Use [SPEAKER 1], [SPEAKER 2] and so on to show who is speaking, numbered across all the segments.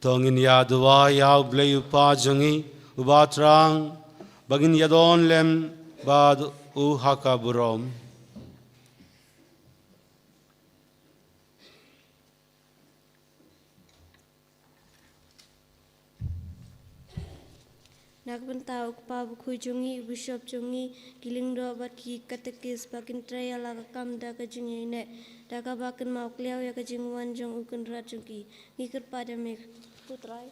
[SPEAKER 1] Tongin yadwa yaw blay upajangi ubatrang bagin yadon lem bad uhaka burom.
[SPEAKER 2] Nagbanta ukpa buku jungi bishop jungi kilingdo baki katekis bakin traya laga kam daga jungi ne daga bakin mau kliau ya kajingwan jong ukun rajungi ngikir pada mek putrai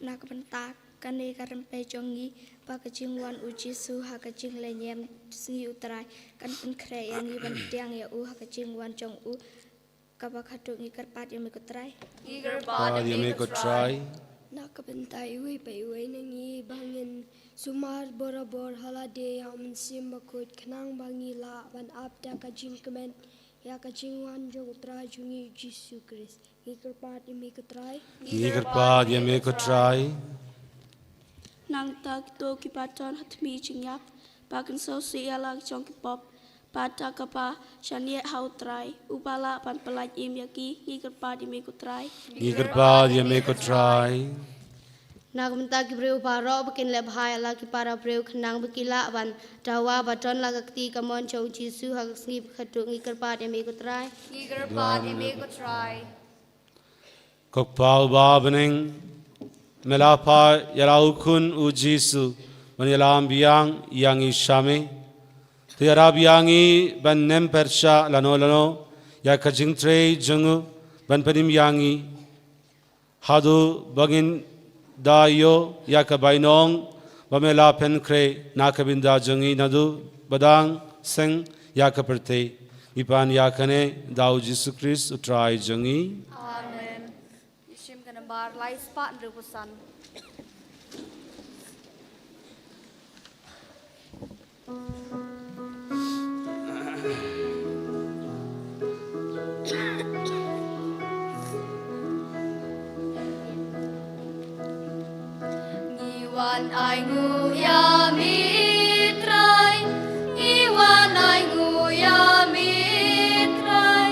[SPEAKER 3] Nagbanta kane karampe jongi bakajingwan uji su hakajing lenyem singi utrai kan penkre yang iban tiang ya u hakajingwan jong u kabakatu ngikir pada mek utrai
[SPEAKER 4] Nakabenta iwi pa iwi nangi bangin sumar borabor halade yang mensim bakut kenang bangi la ban abda kajing kemen ya kajing wan jong utrai jungi Yesus Kristus ngikirpat yame kutrai
[SPEAKER 5] Nang tak to kipaton hatmi jingyap bakin so sialang jong kipop pada kapa shanie hautrai upala pan pelaj im yaki ngikirpat yame kutrai
[SPEAKER 2] Nagbanta kibreu paro bakin lebhai la kipara breu kenang bakila ban dawa baton laga kti kamon jong Yesus hagasngi bakatu ngikir pada mek utrai
[SPEAKER 1] Kokpau babening melapa yalaukun ujisu ban yalam biang yang ishame tiara biangi ban nem persha lano ya kajing tre jungu ban pedim yangi hadu bagin dayo ya kabainong bamela penkre nakabinda jungi nadu badang seng ya kaperte ipan ya kane dau Yesus Kristus utrai jungi
[SPEAKER 6] Bar lai spat rupusan. Ngiwan ai ngu ya mitrai, ngiwan ai ngu ya mitrai,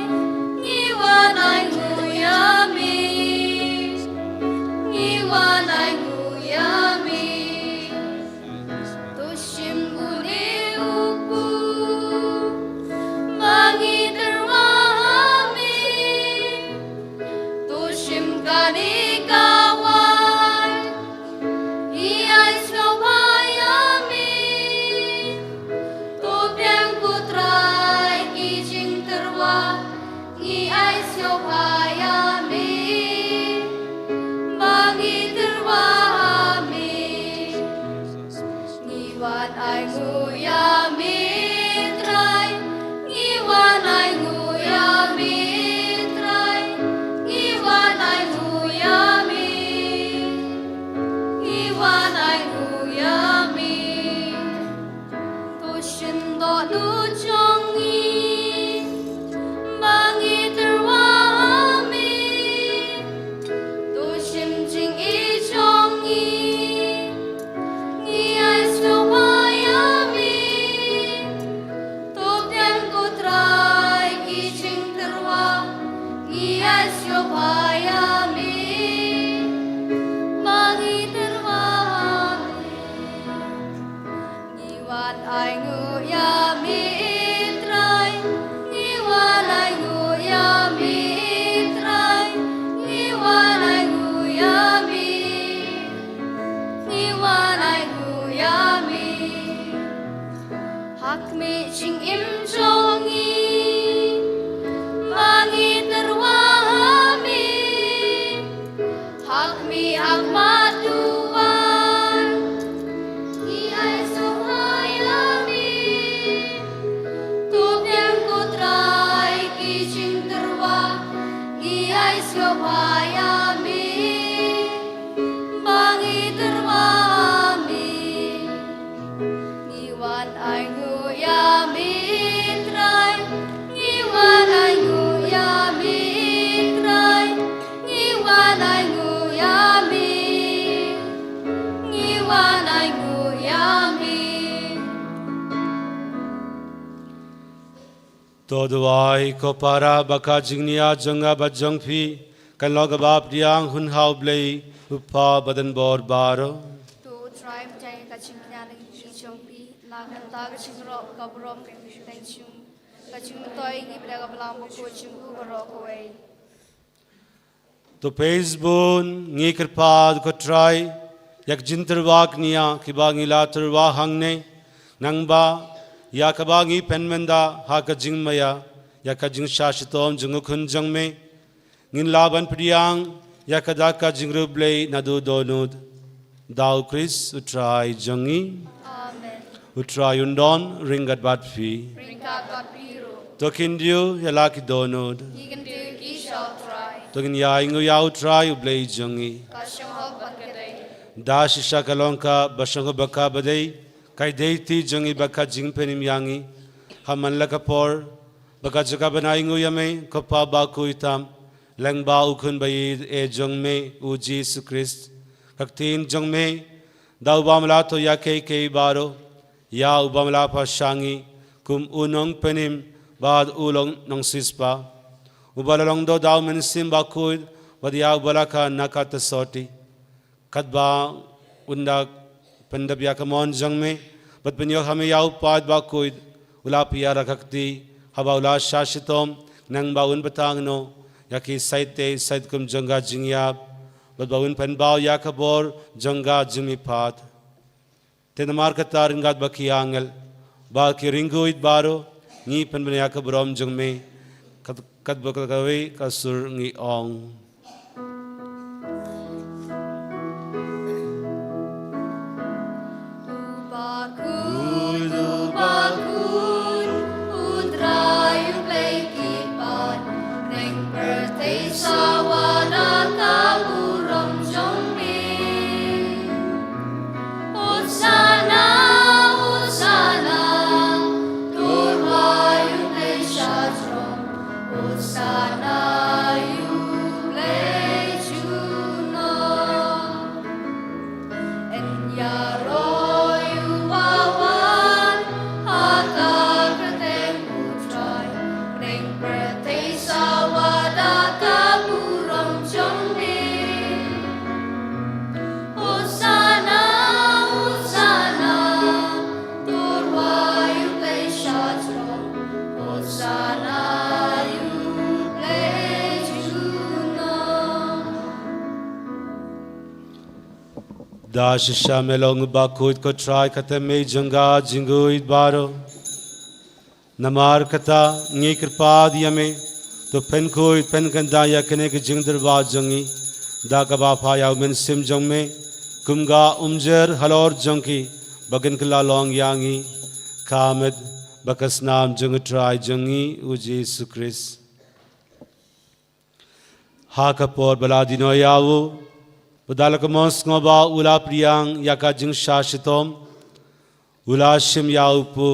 [SPEAKER 6] ngiwan ai ngu ya Iwan ai nguyami tushim uni upu mangi terwami tushim kani kawan iai slowayami tupiang putrai kijing terwa iai slowayami Ngiwan ai nguyami trai, ngiwan ai nguyami trai, ngiwan ai nguyami, ngiwan ai nguyami. Tushin do nu jongi, bangi terwami, tushim jing i jongi. Hakmi jing im jongi bangi terwami hakmi hakmatuan iai sohayami tupiang kutrai kijing terwa iai sohayami bangi terwami Ngiwan ai nguyami trai, ngiwan ai nguyami trai, ngiwan ai nguyami, ngiwan ai nguyami.
[SPEAKER 1] to duai ko para baka jingnia jonga bajong phi kan log bab diang hun hau blei upa badan bor baro
[SPEAKER 6] to try jai ka chingna na ki chong pi la kan ta ka chingro ka brom ka tai chung ka chung toi gi bra ka blam ko chung ku bro ko wei
[SPEAKER 1] to pezbon ngi kerpad ko try yak jinterwak nia kibangi la terwa hangne nangba ya kabangi penmenda ha ka jingmaya ya ka jing shashitom jungu khun jangme ngin laban priang ya ka da ka jingru blei nadu donud dau Chris utrai jangi
[SPEAKER 6] amen
[SPEAKER 1] utrai undon ringat batfi
[SPEAKER 6] bring ka god piro
[SPEAKER 1] tokindiu ya la ki donud
[SPEAKER 6] you can do ki shall try
[SPEAKER 1] tokin ya ingu ya utrai blei jangi
[SPEAKER 6] ka shong hok bat ka dai
[SPEAKER 1] da shisha kalonka bashango baka badai kai deiti jangi baka jingpenim yangi haman lakapor baka jaka banaingu yame kopa ba kuitam lengba ukun bayi e jongme u Jesus Christ kaktin jongme da ubamla to ya ke baro ya ubamla pa shangi kum unong penim bad ulong nong sispa ubalalong do daw men simba kuid wadia ubalaka nakata soti kadba undak pendab ya kamon jangme bat penyo hame yau pad ba kuid ula piara kakti haba ula shashitom nang baun batang no yaki saite sait kum janga jingyap bat baun pen baw yakabor janga jimi pat tenamar katar ngat baki angel ba ki ringuit baro ni pen ben yakabrom jangme kat bakagawi kasur ngi ong
[SPEAKER 6] Bakun, udrayu play kipan, neng birthday sawana kaburong jongme. Usana, usana, turwayu play shadrong, usana you play juno, and yaro.
[SPEAKER 1] da shisha melong bakut ko try kata me janga jinguit baro namar kata ngi kirpad yame to pen koi pen kanda ya kene ke jingdar ba jangi da ka ba pha yaw men sim jong me kumga umjer halor jongki bagan kala long yangi kamet bakas nam jung try jangi u Jesus Christ ha ka por baladino yawo Budalaka mos ngoba ula priang yaka jing shashitom ula shim yaupu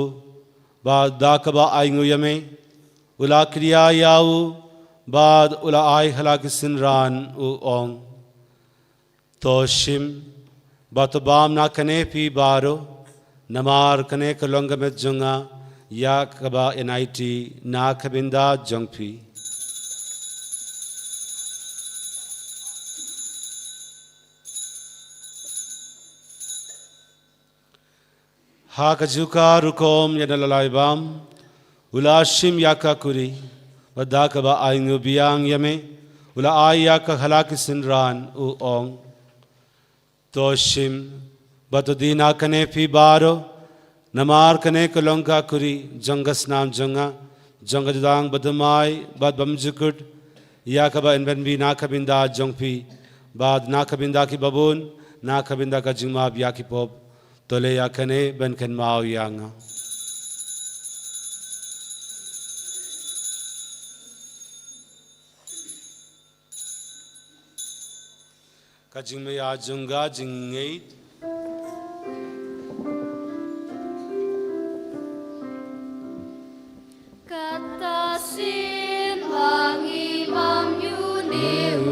[SPEAKER 1] ba dakaba aingu yame ula kriya yau bad ula ai halak sinran u ong to shim batobam na kane pi baro namar kane kalonga met junga yakaba NIT na kabinda jongpi ha kajuka rukom yadalalaibam ulashim yaka kuri wadaka ba aingu biang yame ula ayaka halaki sinran u ong toshim batudina kane pi baro namar kane kolonga kuri jangas nam janga jangadang badamai bad bamjukut yakaba enben bi nakabinda jongpi bad nakabinda ki babun nakabinda ka jingma byaki pop tole yakane ben ken mau yanga kajing me ya junga jingei
[SPEAKER 6] kata sim bangi mam yuneu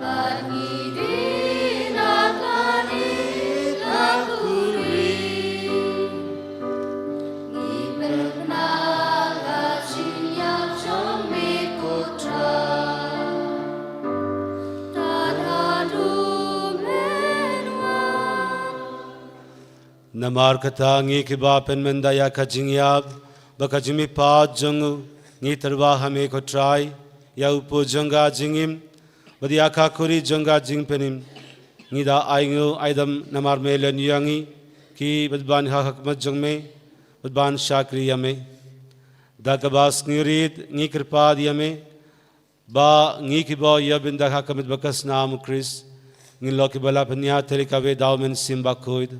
[SPEAKER 6] bangi dinatani takuri
[SPEAKER 1] namar kata ngi kiba pen mendaya kajingyab bakajimi pa jongu ngi terwa hame ko try ya upo jonga jingim badia ka kuri jonga jing penim ngi da aingu aidam namar melen yangi ki badban ha hakmat jongme badban shakri yame da kabas ngirid ngi kirpad yame ba ngi kiba ya binda hakamet bakas nam Chris ngi loki bala panya telikawe daumen simba koid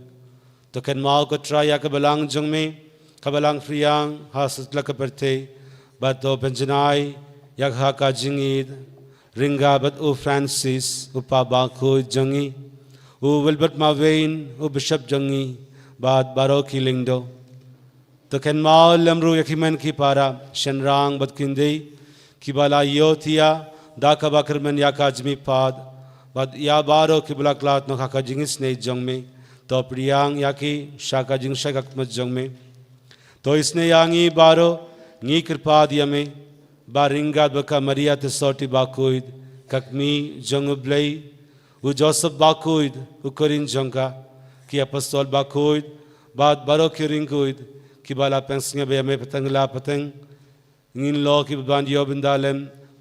[SPEAKER 1] to ken mau ko try ya kabalang jongme kabalang friang hasat lakaperte bato penjanai yak haka jingid ringa bat u Francis upa ba koid jongi u wilbert mavein u bishop jongi bat baro kilingdo to ken mau lamru yakiman ki para shenrang bat kinde kibala yotia da kabakirman yakajmi pad bad ya baro kibla klat no khaka jingis nei jongme to priyang yaki shaka jing shakak mat jongme to isne yangi baro ngi kirpa diame baringa baka maria te sorti bakuid kakmi jongublei u joseph bakuid u korin jonga ki apostol bakuid bad baro kiringuid kibala pensinga be me patangla patang ngin lo ki ban yobindalem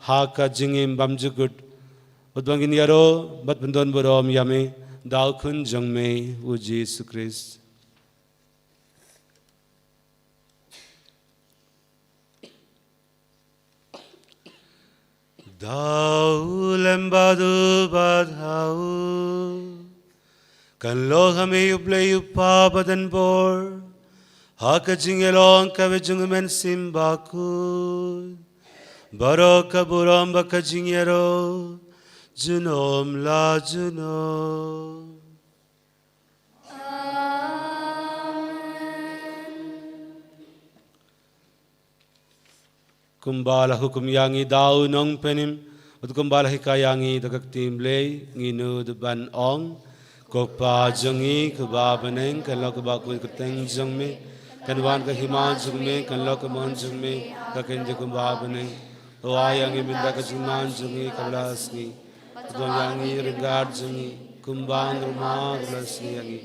[SPEAKER 1] haka jingim bamjugut Udbangin yaro bat bendon borom yame dau kun jongme u Jesus Christ. Dau lembadu badhau kan lo hame uplay upa badan bor haka jingelong kawe jungmen simbaku baraka borom baka jingero Junom la junom. Kumbala hukum yangi dau nong penim, ut kumbala hikayangi dagak timlay nginu deban ong, kokpa jongi kuba beneng kanlo kuba kui kuteng jongme, kanwan ka himan jongme kanlo kamon jongme kakenje kuba beneng, oayangi minda ka jingman jongi kablasni. Tuan yangi regard jangi kumbang rumah belasni yangi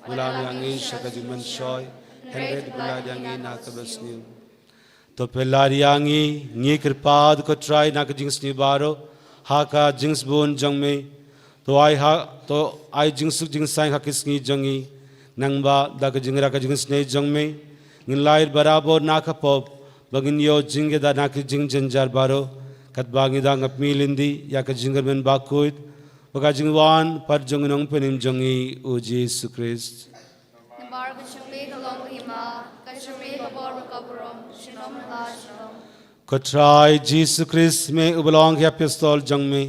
[SPEAKER 1] ulam yangi shakajuman shoy henred belad yangi nakabasni to pelad yangi ngi kirpad ko try nakajings baro haka jings bon jangme to ai jingsuk jingsai hakisni jangi nangba dakajingra kajings ne jangme nglair barabor nakapop bagin yo jinge da nakajing janjar baro katbangi da ngapmi lindi ya ka jingermen bakuit baka jingwan par jongnong penim jongi u Jesus Christ
[SPEAKER 6] namar ka chungme ka long hima ka chungme ka bor ka borom shinom la shinom
[SPEAKER 1] ko try Jesus Christ me ubelong ya pistol jongme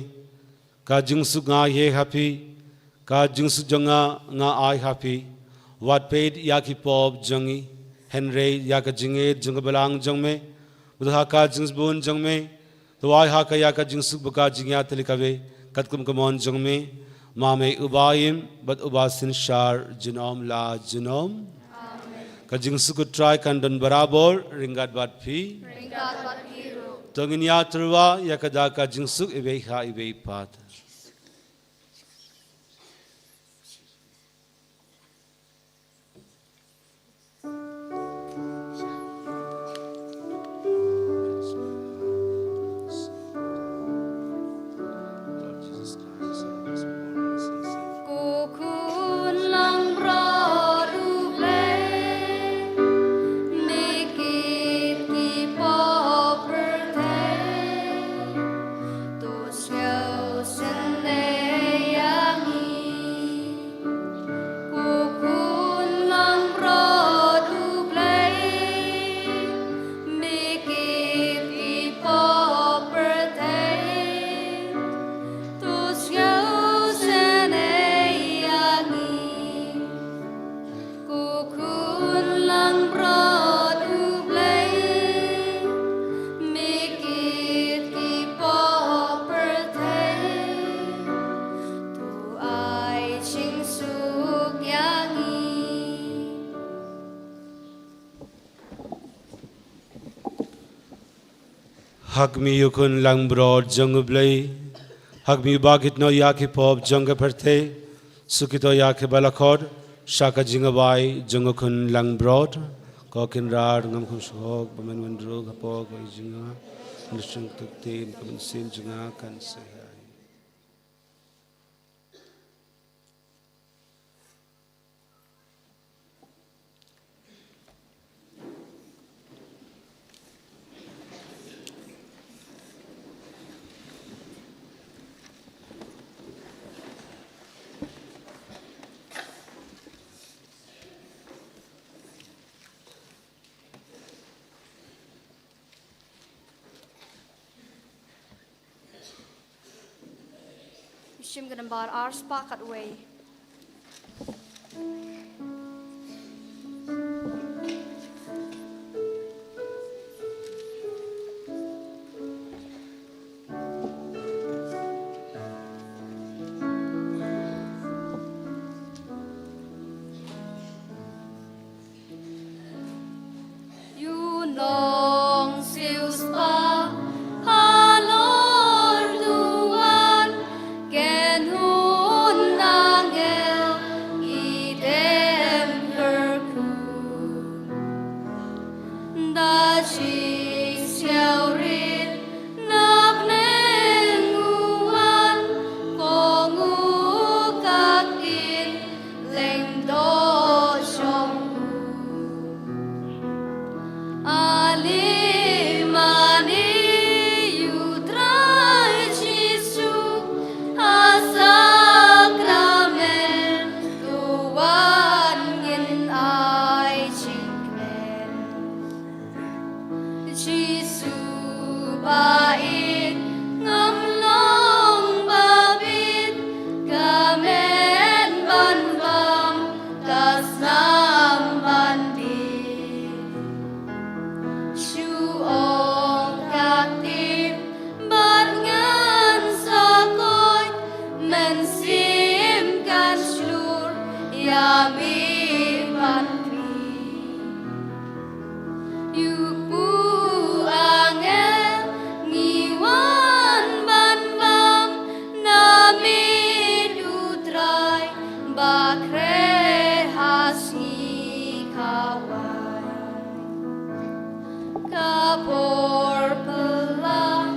[SPEAKER 1] ka jingsu nga ye happy ka jingsu jonga nga ai happy what paid ya ki pop jongi henry ya ka jinge jungbelang jongmeudha ka jingsbun jongme तो आई हा कया का जिंसुक बका जिंग्या तलिकावे कतकुम कमोन जंगमे मामे उबायम बद उबासिन शार जिनोम ला जिनोम का जिंसुक ट्राई कंडन बराबर रिंगात बात फी तो गिन्या तुरवा या कदा का जिंसुक इवे हा इवे पात Hakmi yukun lang broad jungublay Hakmi bagit no yaki pop junga perte Sukito yaki balakod shaka jingabai jungokun lang broad ko kinrar ngam khum shok bamen wandru gapo ko jinga nishung tuktin kamen sim jinga kan se
[SPEAKER 6] Shim gonna bar our spark at way. You long siêu spa halor duan gen hun angel idem perku da chi xiao rin nap neng uan kong u các in leng do trong Ali mani yudrai Jesu asakramen tuan ngin ai chikmen Jesu bait ngam long babit kamen ban bam kasam bandi Chu ong các tim bát ngàn sa côi men sim can slur ya mi ban pi yu pu angel ngi wan ban bam na mi du trai ba kre hasi kawai kapor pelang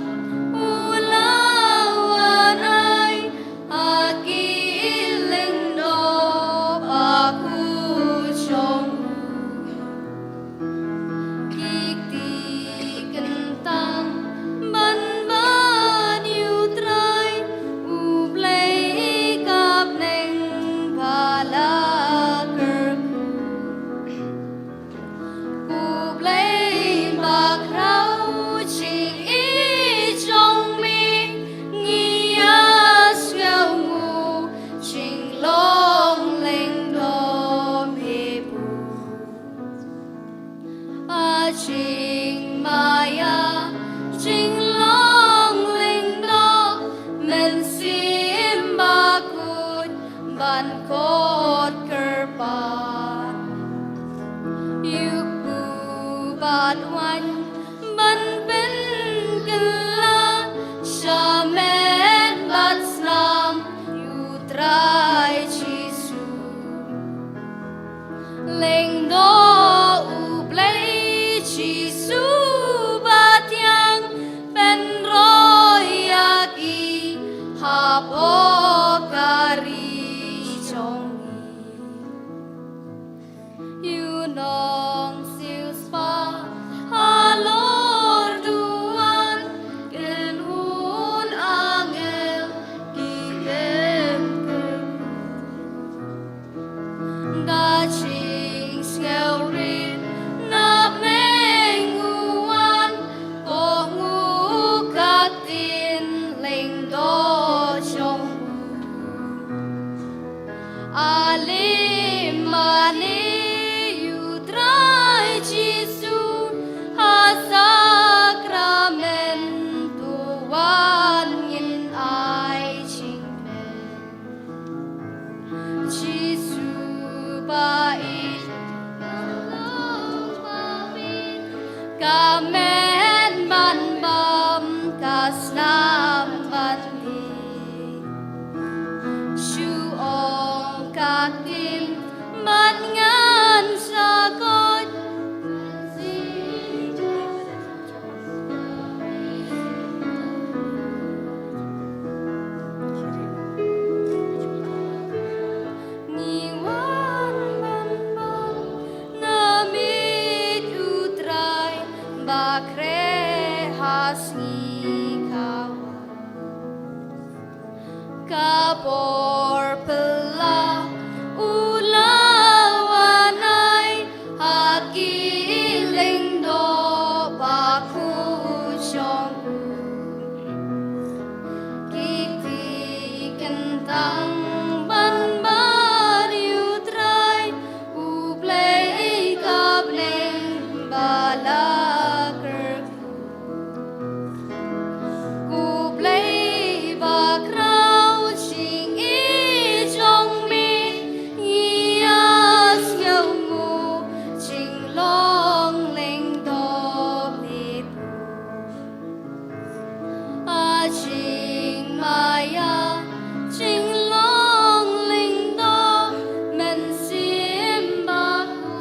[SPEAKER 6] ulawan ay agiling do aku chong kikti kentang ban ban yutrai ublay kap neng pala kerku Ublay bạc rau ching ý trong mi Nghi xeo ngu ching long leng do mê bù ching maya ching long leng do men sim ba cút ban cốt cơ pan Yuk bu bát oanh ban bên gần la shamen bát slam yutrai Jesu leng do ublay Jesu bát yang ben royaki hapokari chongi You nong siêu spa halor duan gen hun angel gidem da ching xiao rin nap neng uan kong u các tin leng do trong Ali mani yudrai Jesu asakramen tuan ngin ai chingmen Jesu bait long babit kamen ban bam kaslam bandi Chu ong các tim singi kawa kapor pela ulawanay hakiling do baku syong kiti kentang ban bariutray uplay kabling balaker kuplay bakraw ching ijong mi iyas ngaw mo ching long ling do lip ching maya ching long ling do men sim baku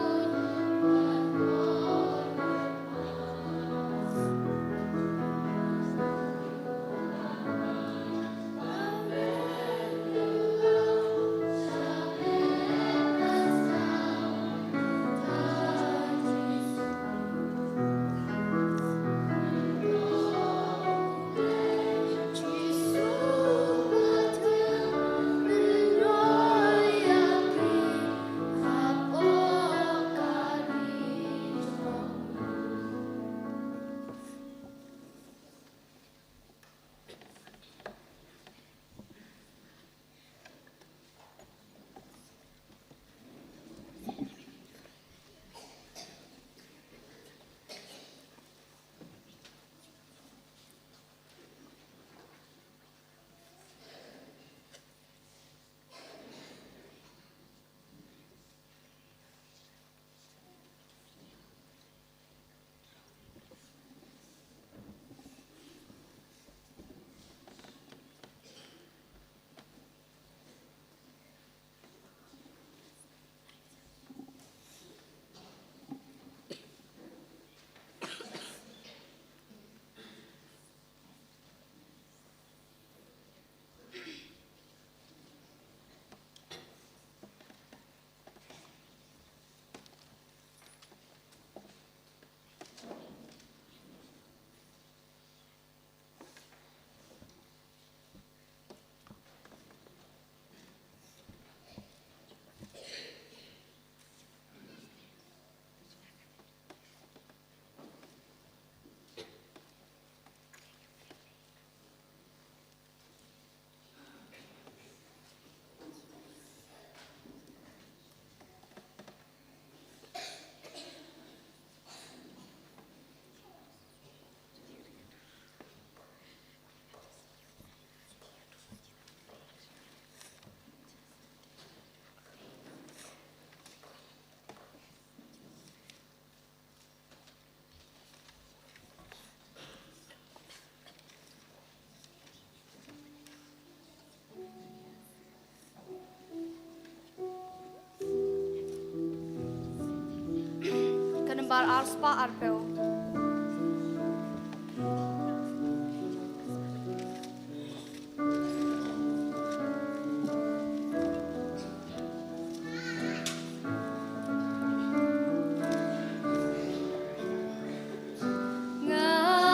[SPEAKER 6] kenembar arspa arpeo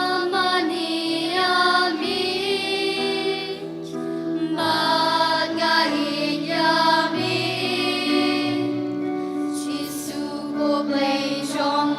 [SPEAKER 6] ngamani ami magahin yami Chisu po play jong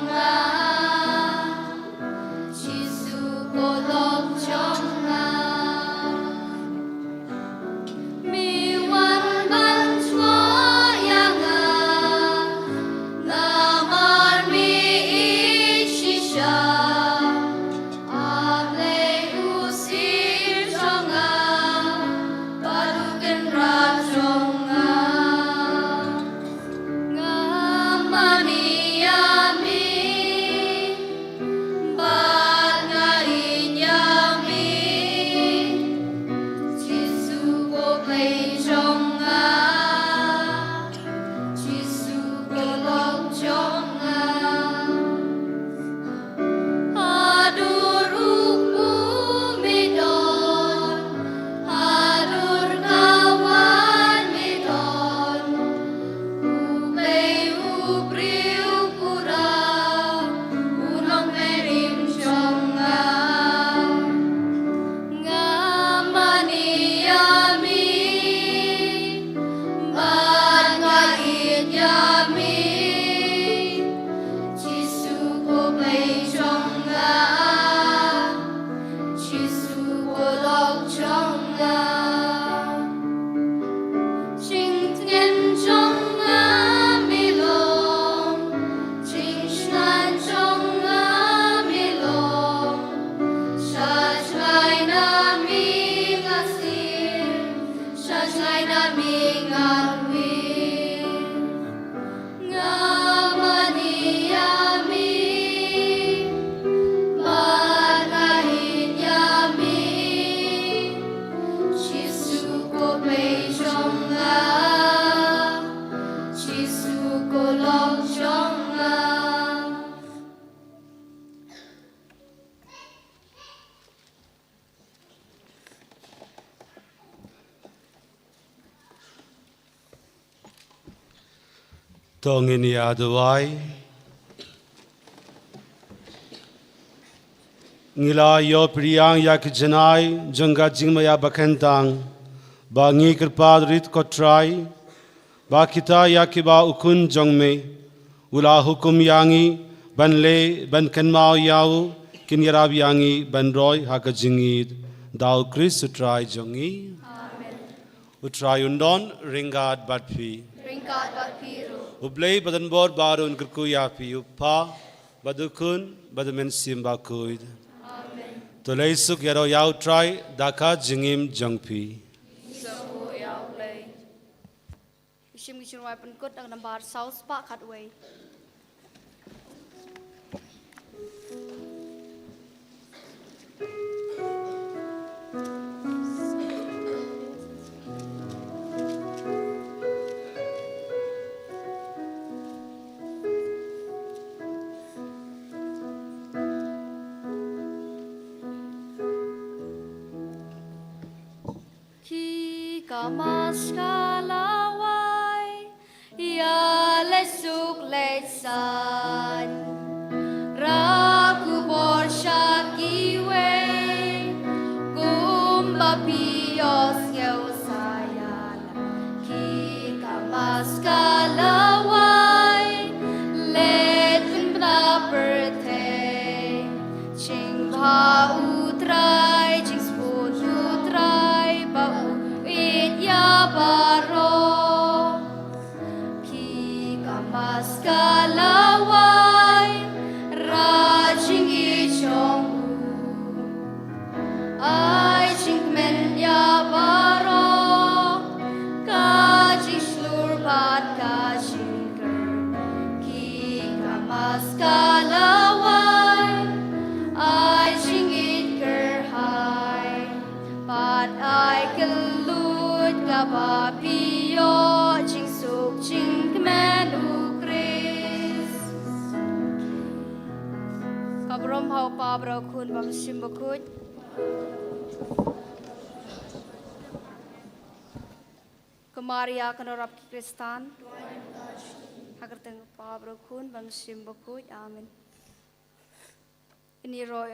[SPEAKER 1] Tongin ya duai. Ngila yo priyang ya kijanai jangga jingmaya bakentang. Ba ngi kirpad rit kotrai. Ba kita ya kiba ukun jongme. Ula hukum yangi ban le ban kenmao yau. Kin yarab yangi ban roy haka jingid. Dau Chris utrai jongi.
[SPEAKER 6] Amen.
[SPEAKER 1] Utrai undon ringad batpi.
[SPEAKER 6] Ringkat bat piru.
[SPEAKER 1] Ublay badan bor barun kerku yapi uppa badukun badamen simba kuid.
[SPEAKER 6] Amen.
[SPEAKER 1] Tolay suk yaro yau try daka jingim jangpi.
[SPEAKER 6] Sabu yau lay. Ishim kichin wai penkut ang nambar south pa katway. Ki kamas kalawai ya lesuk lesan raku borsha kiwe kumba pios yau sayala ki kamas kalawai let pinna birthday ching pa utrai ching spoon utrai pa it ya baro ki kamas kalawai rajing ichong ai ching men ya baro ka jing slur bat ka jing ki kamas kalawai ai ching it ker hai but I kelut ka papio ching suk ching kmen u Chris kabrom hau pa bro kun bang sim bakut Kemaria kanorap ki Kristan agar teng pa bro kun bang sim bakut amin ini roy